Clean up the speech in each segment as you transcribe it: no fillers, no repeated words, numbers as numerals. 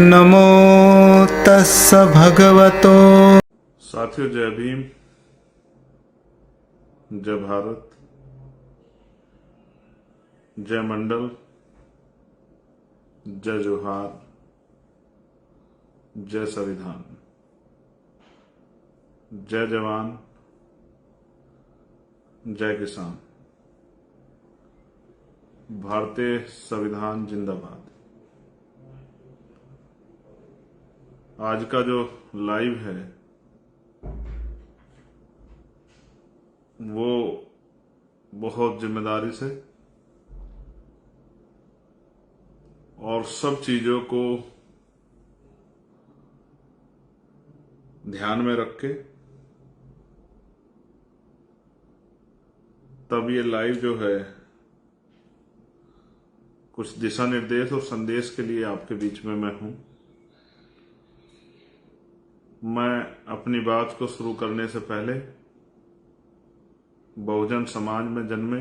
नमो तस्स भगवतो। साथियों, जय भीम, जय भारत, जय मंडल, जय जोहार, जय संविधान, जय जवान, जय किसान, भारतीय संविधान जिंदाबाद। आज का जो लाइव है वो बहुत जिम्मेदारी से और सब चीजों को ध्यान में रख के तब ये लाइव जो है कुछ दिशा निर्देश और संदेश के लिए आपके बीच में मैं हूं। मैं अपनी बात को शुरू करने से पहले बहुजन समाज में जन्मे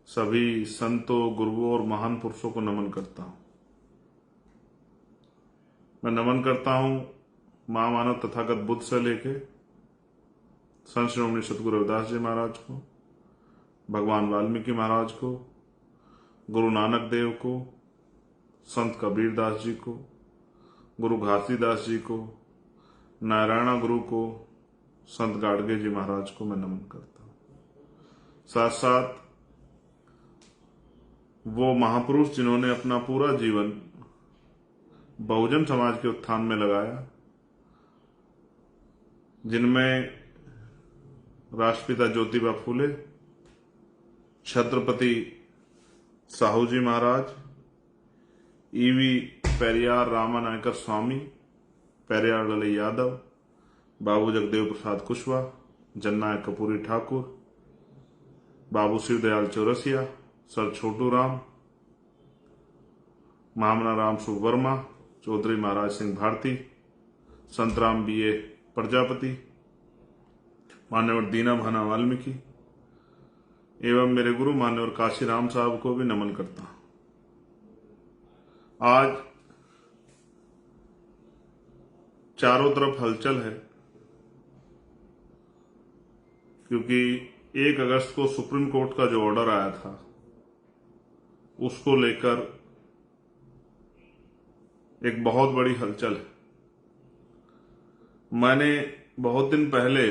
सभी संतों, गुरुओं और महान पुरुषों को नमन करता हूं। मैं नमन करता हूं महामानव तथागत बुद्ध से लेके संत श्रोमणी सतगुरु रविदास जी महाराज को, भगवान वाल्मीकि महाराज को, गुरु नानक देव को, संत कबीर दास जी को, गुरु घासीदास जी को, नारायणा गुरु को, संत गाडगे जी महाराज को मैं नमन करता हूं। साथ साथ वो महापुरुष जिन्होंने अपना पूरा जीवन बहुजन समाज के उत्थान में लगाया, जिनमें राष्ट्रपिता ज्योतिबा फूले, छत्रपति साहू जी महाराज, ईवी पेरियार रामानायकर स्वामी, पेरियार ललई यादव, बाबू जगदेव प्रसाद कुशवाहा, जननायक कपूरी ठाकुर, बाबू शिवदयाल चौरसिया, सर छोटू राम, महामना राम सुख वर्मा, चौधरी महाराज सिंह भारती, संतराम बीए प्रजापति, मान्यवर दीना भाना वाल्मीकि एवं मेरे गुरु मान्यवर काशी राम साहब को भी नमन करता हूं। आज चारों तरफ हलचल है क्योंकि 1 अगस्त को सुप्रीम कोर्ट का जो ऑर्डर आया था उसको लेकर एक बहुत बड़ी हलचल है। मैंने बहुत दिन पहले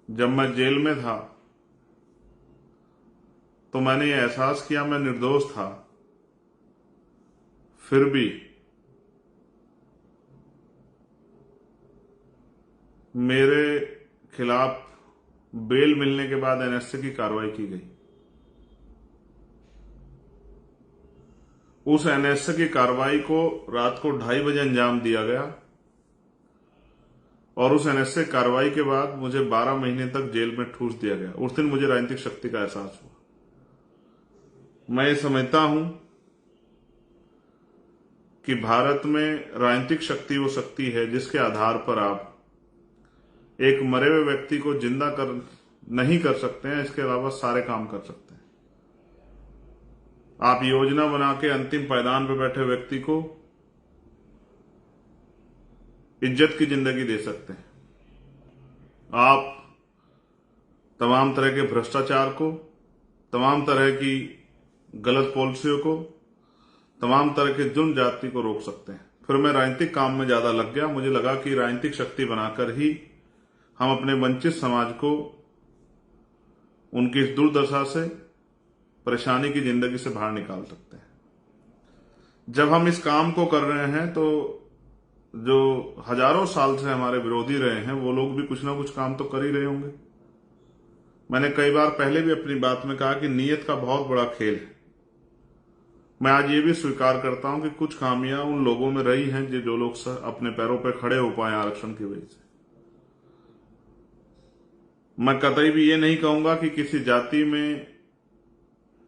जब मैं जेल में था तो मैंने ये एहसास किया मैं निर्दोष था, फिर भी मेरे खिलाफ बेल मिलने के बाद एनएसए की कार्रवाई की गई। उस एनएसए की कार्रवाई को रात को 2:30 बजे अंजाम दिया गया और उस एनएसए कार्रवाई के बाद मुझे 12 महीने तक जेल में ठूस दिया गया। उस दिन मुझे राजनीतिक शक्ति का एहसास हुआ। मैं ये समझता हूं कि भारत में राजनीतिक शक्ति वो शक्ति है जिसके आधार पर आप एक मरे हुए व्यक्ति को जिंदा नहीं कर सकते हैं, इसके अलावा सारे काम कर सकते हैं। आप योजना बना के अंतिम पायदान पर बैठे व्यक्ति को इज्जत की जिंदगी दे सकते हैं। आप तमाम तरह के भ्रष्टाचार को, तमाम तरह की गलत पॉलिसियों को, तमाम तरह के जुर्म जाति को रोक सकते हैं। फिर मैं राजनीतिक काम में ज्यादा लग गया। मुझे लगा कि राजनीतिक शक्ति बनाकर ही हम अपने वंचित समाज को उनकी इस दुर्दशा से, परेशानी की जिंदगी से बाहर निकाल सकते हैं। जब हम इस काम को कर रहे हैं तो जो हजारों साल से हमारे विरोधी रहे हैं वो लोग भी कुछ ना कुछ काम तो कर ही रहे होंगे। मैंने कई बार पहले भी अपनी बात में कहा कि नीयत का बहुत बड़ा खेल है। मैं आज ये भी स्वीकार करता हूं कि कुछ खामियां उन लोगों में रही हैं जो लोग अपने पैरों पर खड़े हो पाए आरक्षण की वजह से। मैं कतई भी ये नहीं कहूंगा कि किसी जाति में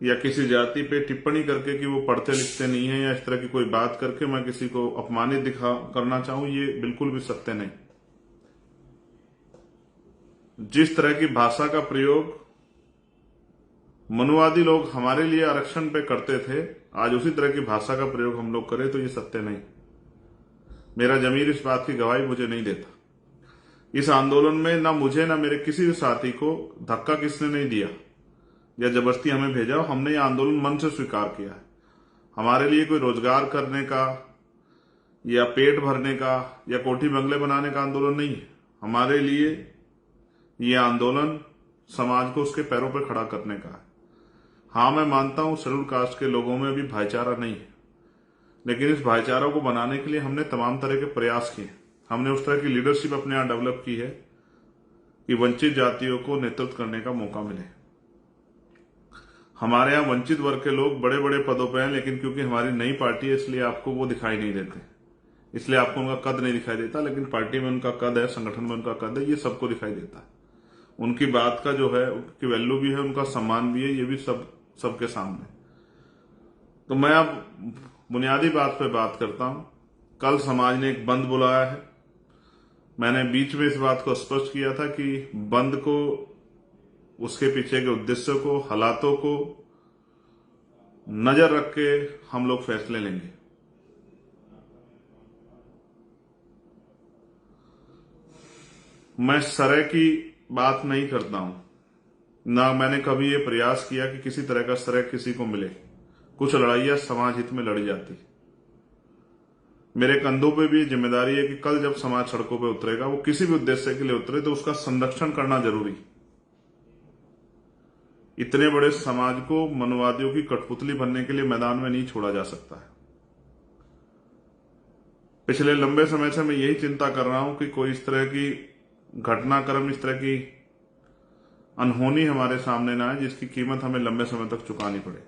या किसी जाति पे टिप्पणी करके कि वो पढ़ते लिखते नहीं है या इस तरह की कोई बात करके मैं किसी को अपमानित करना चाहूं, ये बिल्कुल भी सत्य नहीं। जिस तरह की भाषा का प्रयोग मनुवादी लोग हमारे लिए आरक्षण पे करते थे, आज उसी तरह की भाषा का प्रयोग हम लोग करें तो ये सत्य नहीं। मेरा जमीर इस बात की गवाही मुझे नहीं देता। इस आंदोलन में ना मुझे ना मेरे किसी भी साथी को धक्का किसने नहीं दिया या जबरदस्ती हमें भेजा। हमने ये आंदोलन मन से स्वीकार किया है। हमारे लिए कोई रोजगार करने का या पेट भरने का या कोठी बंगले बनाने का आंदोलन नहीं है। हमारे लिए ये आंदोलन समाज को उसके पैरों पर खड़ा करने का है। हाँ, मैं मानता हूं शेड्यूल कास्ट के लोगों में अभी भाईचारा नहीं है, लेकिन इस भाईचारा को बनाने के लिए हमने तमाम तरह के प्रयास किए। हमने उस तरह की लीडरशिप अपने यहां डेवलप की है कि वंचित जातियों को नेतृत्व करने का मौका मिले। हमारे यहां वंचित वर्ग के लोग बड़े बड़े पदों पर हैं, लेकिन क्योंकि हमारी नई पार्टी है इसलिए आपको वो दिखाई नहीं देते, इसलिए आपको उनका कद नहीं दिखाई देता। लेकिन पार्टी में उनका कद है, संगठन में उनका कद है, ये सबको दिखाई देता है। उनकी बात का जो है उनकी वैल्यू भी है, उनका सम्मान भी है, ये भी सबके सामने। तो मैं अब बुनियादी बात पे बात करता हूं। कल समाज ने एक बंद बुलाया है। मैंने बीच में इस बात को स्पष्ट किया था कि बंद को, उसके पीछे के उद्देश्य को, हालातों को नजर रख के हम लोग फैसले लेंगे। मैं सरे की बात नहीं करता हूं, ना मैंने कभी ये प्रयास किया कि किसी तरह का सरे किसी को मिले। कुछ लड़ाइयां समाज हित में लड़ी जाती। मेरे कंधों पे भी जिम्मेदारी है कि कल जब समाज सड़कों पे उतरेगा, वो किसी भी उद्देश्य के लिए उतरे, तो उसका संरक्षण करना जरूरी। इतने बड़े समाज को मनुवादियों की कठपुतली बनने के लिए मैदान में नहीं छोड़ा जा सकता है। पिछले लंबे समय से मैं यही चिंता कर रहा हूं कि कोई इस तरह की घटनाक्रम, इस तरह की अनहोनी हमारे सामने ना आए जिसकी कीमत हमें लंबे समय तक चुकानी पड़े।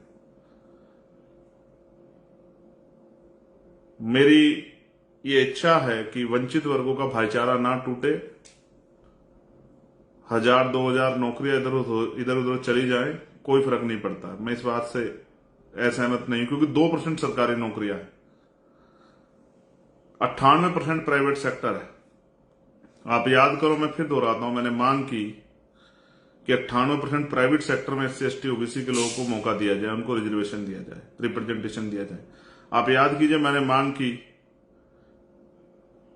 मेरी ये इच्छा है कि वंचित वर्गों का भाईचारा ना टूटे। 1000-2000 नौकरियां इधर उधर चली जाए, कोई फर्क नहीं पड़ता। मैं इस बात से असहमत नहीं, क्योंकि 2% सरकारी नौकरियां है, 98% प्राइवेट सेक्टर है। आप याद करो, मैं फिर दोहराता हूं, मैंने मांग की कि 98% प्राइवेट सेक्टर में SC ST OBC के लोगों को मौका दिया जाए, उनको रिजर्वेशन दिया जाए, रिप्रेजेंटेशन दिया जाए। आप याद कीजिए, मैंने मांग की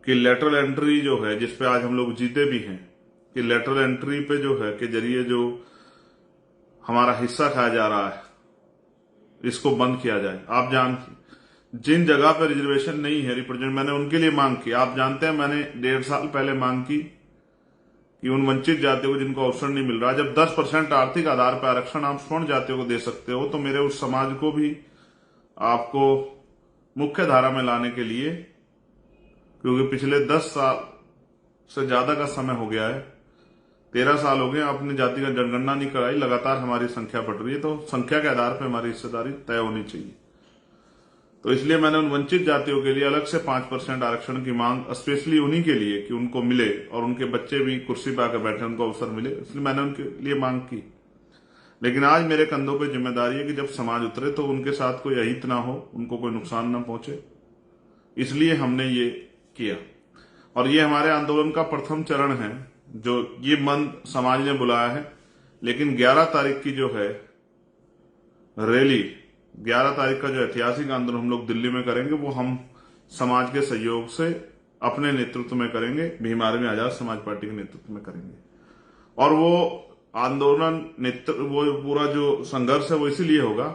कि लेटरल एंट्री जो है, जिसपे आज हम लोग जीते भी हैं, कि लेटरल एंट्री पे जो है के जरिए जो हमारा हिस्सा खाया जा रहा है, इसको बंद किया जाए। आप जिन जगह पर रिजर्वेशन नहीं है, रिप्रेजेंट, मैंने उनके लिए मांग की। आप जानते हैं, मैंने 1.5 साल पहले मांग की कि उन वंचित जातियों को जिनको अवसर नहीं मिल रहा, जब 10% आर्थिक आधार पर आरक्षण आप स्वर्ण जातियों को दे सकते हो, तो मेरे उस समाज को भी आपको मुख्य धारा में लाने के लिए, क्योंकि पिछले 10 साल से ज्यादा का समय हो गया है, 13 साल हो गए, अपनी जाति का जनगणना नहीं कराई, लगातार हमारी संख्या बढ़ रही है, तो संख्या के आधार पर हमारी हिस्सेदारी तय होनी चाहिए। तो इसलिए मैंने उन वंचित जातियों के लिए अलग से 5% आरक्षण की मांग, स्पेशली उन्हीं के लिए कि उनको मिले और उनके बच्चे भी कुर्सी पर आकर बैठे, उनको अवसर मिले, इसलिए मैंने उनके लिए मांग की। लेकिन आज मेरे कंधों पे जिम्मेदारी है कि जब समाज उतरे तो उनके साथ कोई अहित ना हो, उनको कोई नुकसान ना पहुंचे, इसलिए हमने ये किया। और ये हमारे आंदोलन का प्रथम चरण है, जो ये मंद समाज ने बुलाया है। लेकिन 11 तारीख की जो है रैली, 11 तारीख का जो ऐतिहासिक आंदोलन हम लोग दिल्ली में करेंगे, वो हम समाज के सहयोग से अपने नेतृत्व में करेंगे, भीम आर्मी आजाद समाज पार्टी के नेतृत्व में करेंगे। और वो आंदोलन, वो पूरा जो संघर्ष है वो इसीलिए होगा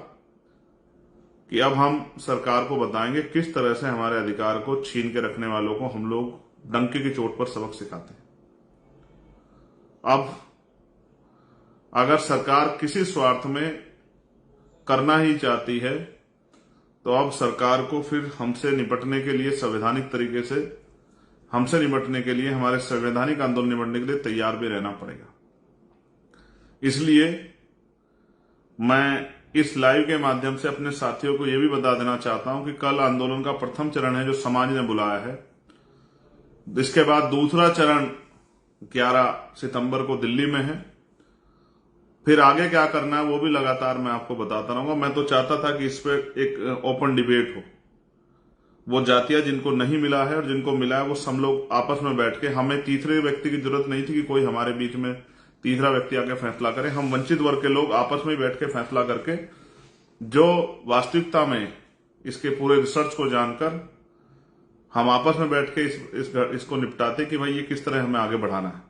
कि अब हम सरकार को बताएंगे किस तरह से हमारे अधिकार को छीन के रखने वालों को हम लोग डंके की चोट पर सबक सिखाते हैं। अब अगर सरकार किसी स्वार्थ में करना ही चाहती है, तो अब सरकार को फिर हमसे निपटने के लिए, संवैधानिक तरीके से हमसे निपटने के लिए, हमारे संवैधानिक आंदोलन निपटने के लिए तैयार भी रहना पड़ेगा। इसलिए मैं इस लाइव के माध्यम से अपने साथियों को यह भी बता देना चाहता हूं कि कल आंदोलन का प्रथम चरण है जो समाज ने बुलाया है। इसके बाद दूसरा चरण 11 सितंबर को दिल्ली में है। फिर आगे क्या करना है वो भी लगातार मैं आपको बताता रहूंगा। मैं तो चाहता था कि इस पर एक ओपन डिबेट हो। वो जातियां जिनको नहीं मिला है और जिनको मिला है, वो सब लोग आपस में बैठ के, हमें तीसरे व्यक्ति की जरूरत नहीं थी कि कोई हमारे बीच में तीसरा व्यक्ति आके फैसला करे। हम वंचित वर्ग के लोग आपस में बैठ के फैसला करके जो वास्तविकता में इसके पूरे रिसर्च को जानकर हम आपस में बैठ के इसको निपटाते कि भाई ये किस तरह हमें आगे बढ़ाना है,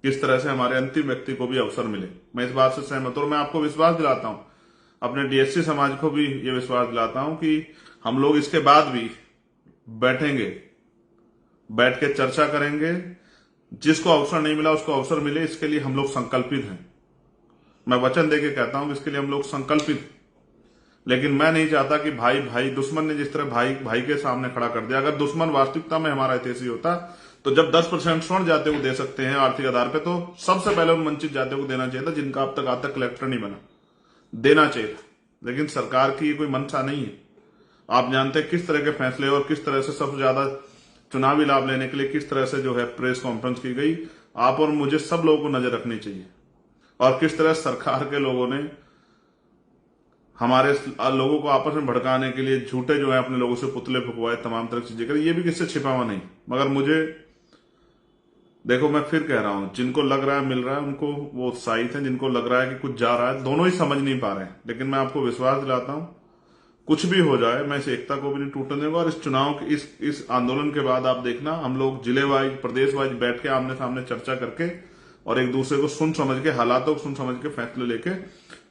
किस तरह से हमारे अंतिम व्यक्ति को भी अवसर मिले। मैं इस बात से सहमत हूं और मैं आपको विश्वास दिलाता हूं, अपने डीएससी समाज को भी ये विश्वास दिलाता हूं कि हम लोग इसके बाद भी बैठेंगे, बैठ के चर्चा करेंगे। जिसको अवसर नहीं मिला उसको अवसर मिले, इसके लिए हम लोग संकल्पित हैं। मैं वचन देके कहता हूं कि इसके लिए हम लोग संकल्पित हैं। लेकिन मैं नहीं चाहता कि भाई भाई दुश्मन ने जिस तरह भाई भाई के सामने खड़ा कर दिया, अगर दुश्मन वास्तविकता में हमारा हितैषी होता तो जब 10% स्वर्ण जातियों को दे सकते हैं आर्थिक आधार पे, तो सबसे पहले उन वंचित जातियों को देना चाहिए था जिनका अब तक आज तक कलेक्टर नहीं बना, देना चाहिए था। लेकिन सरकार की कोई मंशा नहीं है। आप जानते हैं किस तरह के फैसले और किस तरह से सबसे ज्यादा चुनावी लाभ लेने के लिए किस तरह से जो है प्रेस कॉन्फ्रेंस की गई। आप और मुझे सब लोगों को नजर रखनी चाहिए और किस तरह सरकार के लोगों ने हमारे लोगों को आपस में भड़काने के लिए झूठे जो है अपने लोगों से पुतले फुकवाए, तमाम तरह की चीजें करी। ये भी किससे छिपा हुआ नहीं। मगर मुझे देखो, मैं फिर कह रहा हूं, जिनको लग रहा है मिल रहा है उनको वो उत्साहित है, जिनको लग रहा है कि कुछ जा रहा है, दोनों ही समझ नहीं पा रहे हैं। लेकिन मैं आपको विश्वास दिलाता हूं, कुछ भी हो जाए मैं इस एकता को भी नहीं टूटने दूंगा। और इस चुनाव के इस आंदोलन के बाद आप देखना, हम लोग जिले वाइज प्रदेश वाइज बैठ के आमने सामने चर्चा करके और एक दूसरे को सुन समझ के, हालातों को सुन समझ के फैसले लेके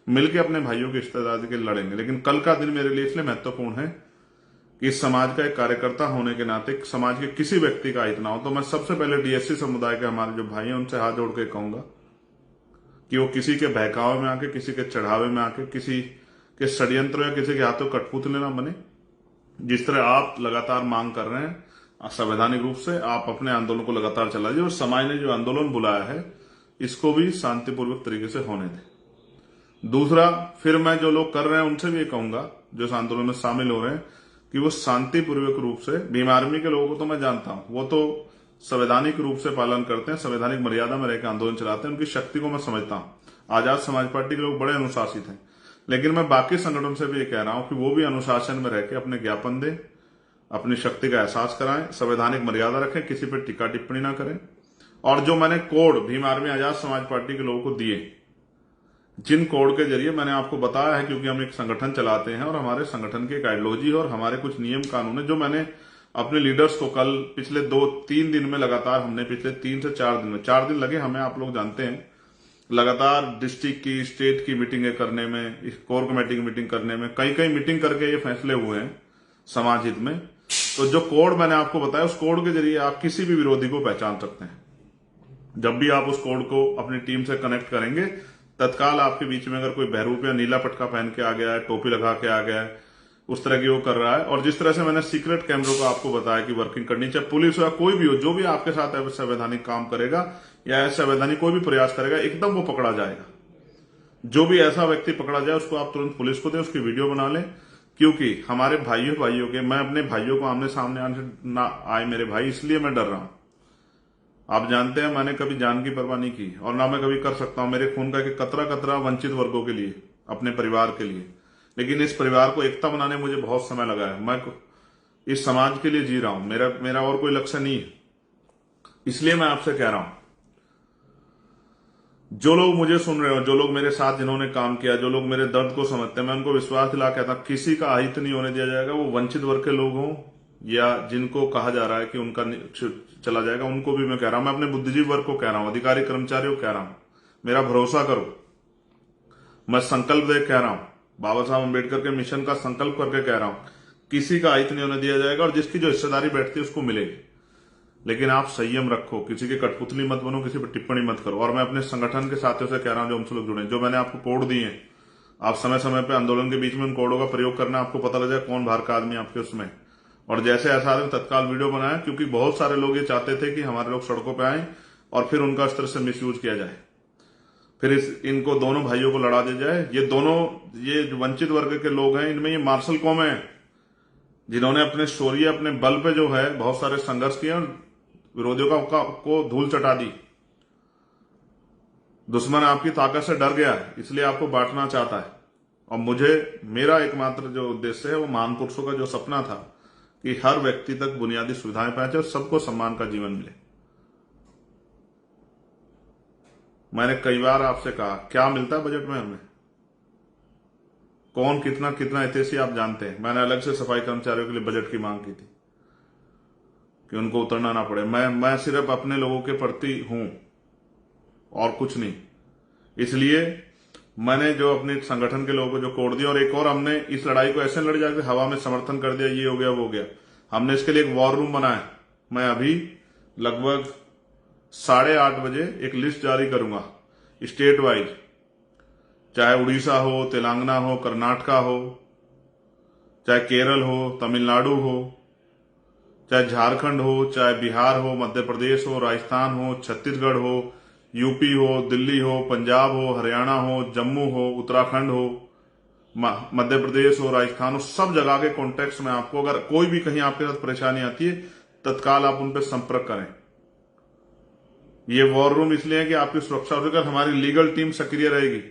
मिलके अपने भाइयों की रिश्तेदारी के लड़ेंगे। लेकिन कल का दिन मेरे लिए इसलिए महत्वपूर्ण है कि इस समाज का एक कार्यकर्ता होने के नाते समाज के किसी व्यक्ति का हित ना हो। तो मैं सबसे पहले डीएससी समुदाय के हमारे जो भाई हैं उनसे हाथ जोड़ के कहूंगा कि वो किसी के बहकावे में आके, किसी के चढ़ावे में आके, किसी के षड्यंत्र या किसी के हाथों कठपुतले ना बने। जिस तरह आप लगातार मांग कर रहे हैं संवैधानिक रूप से, आप अपने आंदोलन को लगातार चलाइए और समाज ने जो आंदोलन बुलाया है इसको भी शांतिपूर्वक तरीके से होने दें। दूसरा, फिर मैं जो लोग कर रहे हैं उनसे भी ये कहूंगा जो इस आंदोलन में शामिल हो रहे हैं कि वो शांतिपूर्वक रूप से, भीम आर्मी के लोगों को तो मैं जानता हूं, वो तो संवैधानिक रूप से पालन करते हैं, संवैधानिक मर्यादा में रहकर आंदोलन चलाते हैं, उनकी शक्ति को मैं समझता हूं। आजाद समाज पार्टी के लोग बड़े अनुशासित हैं। लेकिन मैं बाकी संगठन से भी ये कह रहा हूं कि वो भी अनुशासन में रहकर अपने ज्ञापन दें, अपनी शक्ति का एहसास कराएं, संवैधानिक मर्यादा रखें, किसी पर टीका टिप्पणी ना करें। और जो मैंने code Bhim army Azad Samaj party के लोगों को दिए, जिन कोड के जरिए मैंने आपको बताया है, क्योंकि हम एक संगठन चलाते हैं और हमारे संगठन की एक आइडियोलॉजी और हमारे कुछ नियम कानून है, जो मैंने अपने लीडर्स को कल पिछले 2-3 दिन में लगातार, हमने पिछले 3 से 4 दिन में, 4 दिन लगे हमें, आप लोग जानते हैं, लगातार डिस्ट्रिक्ट की, स्टेट की मीटिंगें करने में, कोर कमेटी की मीटिंग करने में, कई मीटिंग करके ये फैसले हुए हैं समाज हित में। तो जो कोड मैंने आपको बताया, उस कोड के जरिए आप किसी भी विरोधी को पहचान सकते हैं। जब भी आप उस कोड को अपनी टीम से कनेक्ट करेंगे, तत्काल आपके बीच में अगर कोई बहरूप या नीला पटका पहन के आ गया है, टोपी लगा के आ गया है, उस तरह की वो कर रहा है, और जिस तरह से मैंने सीक्रेट कैमरों को आपको बताया कि वर्किंग करनी, चाहे पुलिस हो या कोई भी हो, जो भी आपके साथ असंवैधानिक काम करेगा या असंवैधानिक कोई भी प्रयास करेगा, एकदम वो पकड़ा जाएगा। जो भी ऐसा व्यक्ति पकड़ा जाए उसको आप तुरंत पुलिस को दें, उसकी वीडियो बना लें। क्योंकि हमारे भाइयों के, मैं अपने भाइयों को आमने सामने आने ना आए मेरे भाई, इसलिए मैं डर रहा हूं। आप जानते हैं मैंने कभी जान की परवाह नहीं की और ना मैं कभी कर सकता हूं। मेरे खून का एक कतरा कतरा वंचित वर्गों के लिए, अपने परिवार के लिए। लेकिन इस परिवार को एकता बनाने मुझे बहुत समय लगा है। मैं इस समाज के लिए जी रहा हूं, मेरा और कोई लक्ष्य नहीं है। इसलिए मैं आपसे कह रहा हूं, जो लोग मुझे सुन रहे हो, जो लोग मेरे साथ जिन्होंने काम किया, जो लोग मेरे दर्द को समझते हैं, मैं उनको विश्वास दिला कहता हूं, किसी का अहित नहीं होने दिया जाएगा। वो वंचित वर्ग के लोग हों या जिनको कहा जा रहा है कि उनका चला जाएगा, उनको भी मैं कह रहा हूं। मैं अपने बुद्धिजीवी वर्ग को कह रहा हूं, अधिकारी कर्मचारियों को कह रहा हूं, मेरा भरोसा करो। मैं संकल्प दे कह रहा हूं, बाबा साहब अम्बेडकर के मिशन का संकल्प करके कह रहा हूं, किसी का अहित नहीं होने दिया जाएगा और जिसकी जो हिस्सेदारी बैठती है उसको मिलेगी। लेकिन आप संयम रखो, किसी की कठपुतली मत बनो, किसी पर टिप्पणी मत करो। और मैं अपने संगठन के साथियों से कह रहा हूं जो हमसे लोग जुड़े, जो मैंने आपको कोड दिए हैं, आप समय समय पर आंदोलन के बीच में उन कोडों का प्रयोग करना, आपको पता लग जाए कौन बाहर का आदमी आपके उसमें। और जैसे ऐसा आदमी तत्काल वीडियो बनाए, क्योंकि बहुत सारे लोग ये चाहते थे कि हमारे लोग सड़कों पर आए और फिर उनका इस तरह से मिसयूज किया जाए, फिर इनको दोनों भाइयों को लड़ा दिया जाए। ये जो वंचित वर्ग के लोग हैं, इनमें ये मार्शल कौम है जिन्होंने अपने शौर्य, अपने बल पे जो है बहुत सारे संघर्ष किए और विरोधियों को धूल चटा दी। दुश्मन आपकी ताकत से डर गया है, इसलिए आपको बांटना चाहता है। और मेरा एकमात्र जो उद्देश्य है वो महान पुरुषों का जो सपना था कि हर व्यक्ति तक बुनियादी सुविधाएं पहुंचे और सबको सम्मान का जीवन मिले। मैंने कई बार आपसे कहा, क्या मिलता है बजट में हमें? कौन कितना कितना हितैषी आप जानते हैं। मैंने अलग से सफाई कर्मचारियों के लिए बजट की मांग की थी कि उनको उतरना ना पड़े। मैं सिर्फ अपने लोगों के प्रति हूं और कुछ नहीं। इसलिए मैंने जो अपने संगठन के लोगों को जो कोड दिया, और एक और हमने इस लड़ाई को ऐसे लड़ जाकर हवा में समर्थन कर दिया, ये हो गया वो हो गया। हमने इसके लिए एक वॉर रूम बनाया। मैं अभी लगभग 8:30 बजे एक लिस्ट जारी करूंगा स्टेट वाइज, चाहे उड़ीसा हो, तेलंगाना हो, कर्नाटका हो, चाहे केरल हो, तमिलनाडु हो, चाहे झारखंड हो, चाहे बिहार हो, मध्य प्रदेश हो, राजस्थान हो, छत्तीसगढ़ हो, यूपी हो, दिल्ली हो, पंजाब हो, हरियाणा हो, जम्मू हो, उत्तराखंड हो, मध्य प्रदेश हो, राजस्थान हो, सब जगह के कॉन्टेक्ट में आपको अगर कोई भी कहीं आपके साथ परेशानी आती है, तत्काल आप उन पर संपर्क करें। ये वॉर रूम इसलिए है कि आपकी सुरक्षा होकर हमारी लीगल टीम सक्रिय रहेगी।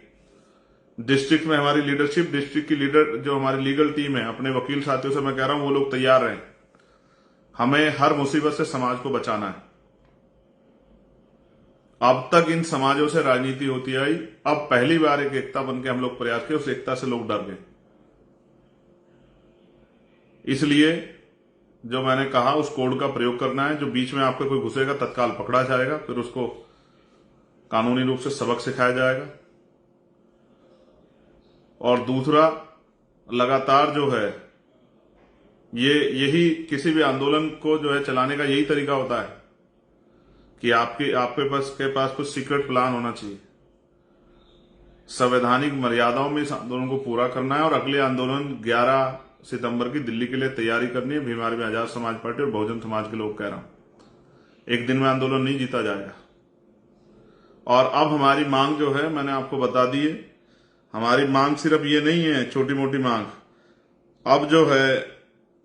डिस्ट्रिक्ट में हमारी लीडरशिप, डिस्ट्रिक्ट की लीडर जो हमारी लीगल टीम है, अपने वकील साथियों से मैं कह रहा हूं वो लोग तैयार रहें। हमें हर मुसीबत से समाज को बचाना है। अब तक इन समाजों से राजनीति होती आई, अब पहली बार एक एकता बनकर हम लोग प्रयास किए, उस एकता से लोग डर गए। इसलिए जो मैंने कहा उस कोड का प्रयोग करना है। जो बीच में आपका कोई घुसेगा तत्काल पकड़ा जाएगा, फिर उसको कानूनी रूप से सबक सिखाया जाएगा। और दूसरा, लगातार जो है यही किसी भी आंदोलन को जो है चलाने का यही तरीका होता है कि आपके पास कुछ सीक्रेट प्लान होना चाहिए। संवैधानिक मर्यादाओं में इस आंदोलन को पूरा करना है और अगले आंदोलन 11 सितंबर की दिल्ली के लिए तैयारी करनी है। भीम आर्मी आजाद समाज पार्टी और बहुजन समाज के लोग कह रहा हूं, एक दिन में आंदोलन नहीं जीता जाएगा। और अब हमारी मांग जो है मैंने आपको बता दी है। हमारी मांग सिर्फ ये नहीं है छोटी मोटी मांग। अब जो है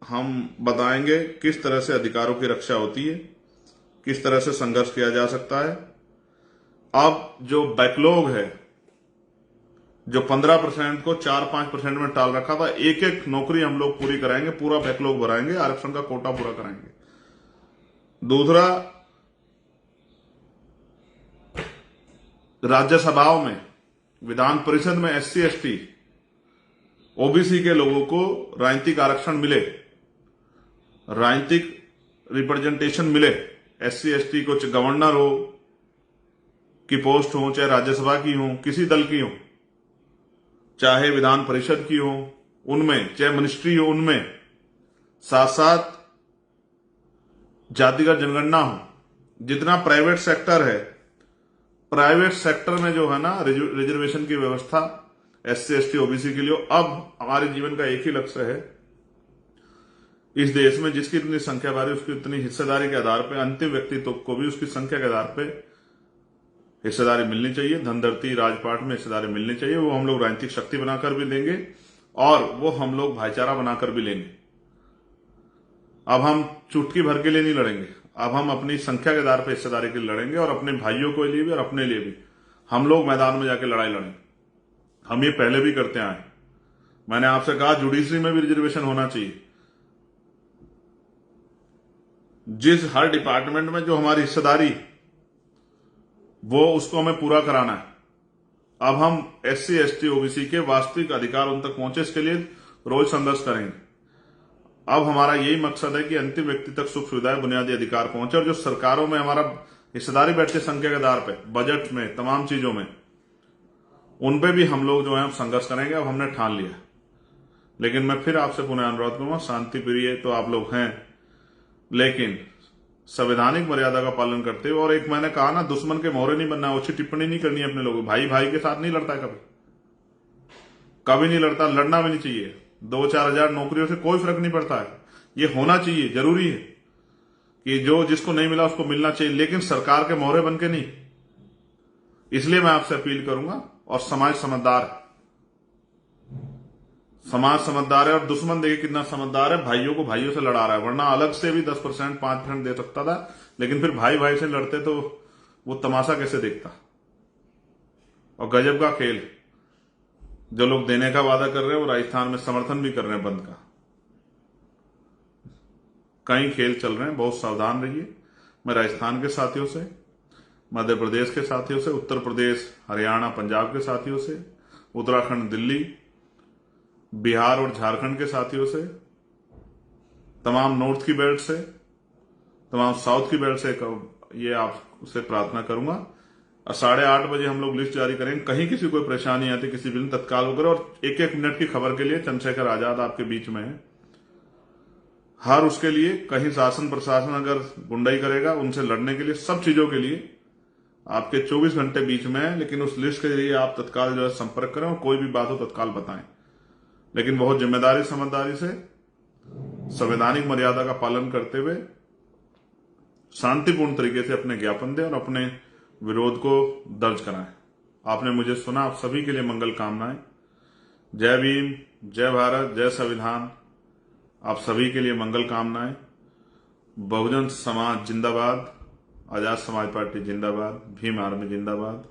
हम बताएंगे किस तरह से अधिकारों की रक्षा होती है, किस तरह से संघर्ष किया जा सकता है। अब जो बैकलॉग है, जो 15% को 4-5% में टाल रखा था, एक एक नौकरी हम लोग पूरी कराएंगे, पूरा बैकलॉग भराएंगे, आरक्षण का कोटा पूरा कराएंगे। दूसरा, राज्यसभाओं में, विधान परिषद में SC ST OBC के लोगों को राजनीतिक आरक्षण मिले, राजनीतिक रिप्रेजेंटेशन मिले। SC ST को गवर्नर हो की पोस्ट हो, चाहे राज्यसभा की हो, किसी दल की हो, चाहे विधान परिषद की हो उनमें, चाहे मिनिस्ट्री हो उनमें, साथ साथ जातिगत जनगणना हो। जितना प्राइवेट सेक्टर है, प्राइवेट सेक्टर में जो है ना रिजर्वेशन की व्यवस्था SC ST OBC के लिए। अब हमारे जीवन का एक ही लक्ष्य है, इस देश में जिसकी इतनी संख्या बारी उसकी इतनी हिस्सेदारी के आधार पर, अंतिम व्यक्ति को भी उसकी संख्या के आधार पर हिस्सेदारी मिलनी चाहिए। धनधरती राजपाट में हिस्सेदारी मिलनी चाहिए। वो हम लोग राजनीतिक शक्ति बनाकर भी देंगे और वो हम लोग भाईचारा बनाकर भी लेंगे। अब हम चुटकी भर के लिए नहीं लड़ेंगे, अब हम अपनी संख्या के आधार पर हिस्सेदारी के लिए लड़ेंगे और अपने भाइयों के लिए भी और अपने लिए भी हम लोग मैदान में जाकर लड़ाई लड़ेंगे। हम ये पहले भी करते आए। मैंने आपसे कहा जुडिशरी में भी रिजर्वेशन होना चाहिए। जिस हर डिपार्टमेंट में जो हमारी हिस्सेदारी वो उसको हमें पूरा कराना है। अब हम SC ST OBC के वास्तविक अधिकार उन तक पहुंचे, इसके लिए रोज संघर्ष करेंगे। अब हमारा यही मकसद है कि अंतिम व्यक्ति तक सुख सुविधाएं, बुनियादी अधिकार पहुंचे। और जो सरकारों में हमारा हिस्सेदारी बैठती है संख्या के आधार पर, बजट में, तमाम चीजों में, उन पे भी हम लोग जो है संघर्ष करेंगे। अब हमने ठान लिया। लेकिन मैं फिर आपसे पुनः अनुरोध करूंगा, शांति प्रिय तो आप लोग हैं, लेकिन संवैधानिक मर्यादा का पालन करते हुए। और एक मैंने कहा ना, दुश्मन के मोहरे नहीं बनना, अच्छी टिप्पणी नहीं करनी है अपने लोगों। भाई भाई के साथ नहीं लड़ता है, कभी नहीं लड़ता, लड़ना भी नहीं चाहिए। 2-4 हजार नौकरियों से कोई फर्क नहीं पड़ता है। ये होना चाहिए, जरूरी है कि जो जिसको नहीं मिला उसको मिलना चाहिए, लेकिन सरकार के मोहरे बन के नहीं। इसलिए मैं आपसे अपील करूंगा। और समाज समझदार है और दुश्मन देखिए कितना समझदार है, भाइयों को भाइयों से लड़ा रहा है। वरना अलग से भी 10% 5% दे सकता था, लेकिन फिर भाई भाई से लड़ते तो वो तमाशा कैसे देखता। और गजब का खेल, जो लोग देने का वादा कर रहे हैं वो राजस्थान में समर्थन भी कर रहे हैं बंद का। कई खेल चल रहे हैं, बहुत सावधान रहिए। मैं राजस्थान के साथियों से, मध्य प्रदेश के साथियों से, उत्तर प्रदेश, हरियाणा, पंजाब के साथियों से, उत्तराखंड, दिल्ली, बिहार और झारखंड के साथियों से, तमाम नॉर्थ की बेल्ट से, तमाम साउथ की बेल्ट से ये आपसे प्रार्थना करूंगा। और 8:30 बजे हम लोग लिस्ट जारी करेंगे। कहीं किसी को परेशानी आती, किसी भी तत्काल होकर, और एक एक मिनट की खबर के लिए चंद्रशेखर आजाद आपके बीच में है। हर उसके लिए कहीं शासन प्रशासन अगर गुंडाई करेगा, उनसे लड़ने के लिए, सब चीजों के लिए आपके 24 घंटे बीच में है। लेकिन उस लिस्ट के जरिए आप तत्काल जो है संपर्क करें और कोई भी बात हो तत्काल बताएं। लेकिन बहुत जिम्मेदारी समझदारी से, संवैधानिक मर्यादा का पालन करते हुए शांतिपूर्ण तरीके से अपने ज्ञापन दें और अपने विरोध को दर्ज कराएं। आपने मुझे सुना। आप सभी के लिए मंगल कामनाएं। जय भीम, जय भारत, जय संविधान। आप सभी के लिए मंगल कामनाएं। बहुजन समाज जिंदाबाद, आजाद समाज पार्टी जिंदाबाद, भीम आर्मी जिंदाबाद,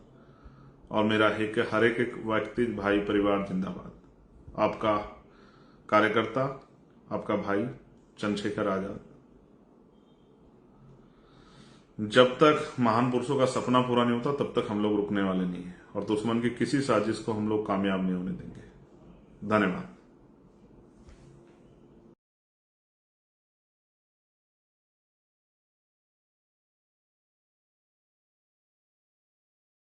और मेरा हर एक व्यक्ति भाई परिवार जिंदाबाद। आपका कार्यकर्ता, आपका भाई चंद्रशेखर आजाद। जब तक महान पुरुषों का सपना पूरा नहीं होता तब तक हम लोग रुकने वाले नहीं है, और दुश्मन की किसी साजिश को हम लोग कामयाब नहीं होने देंगे। धन्यवाद।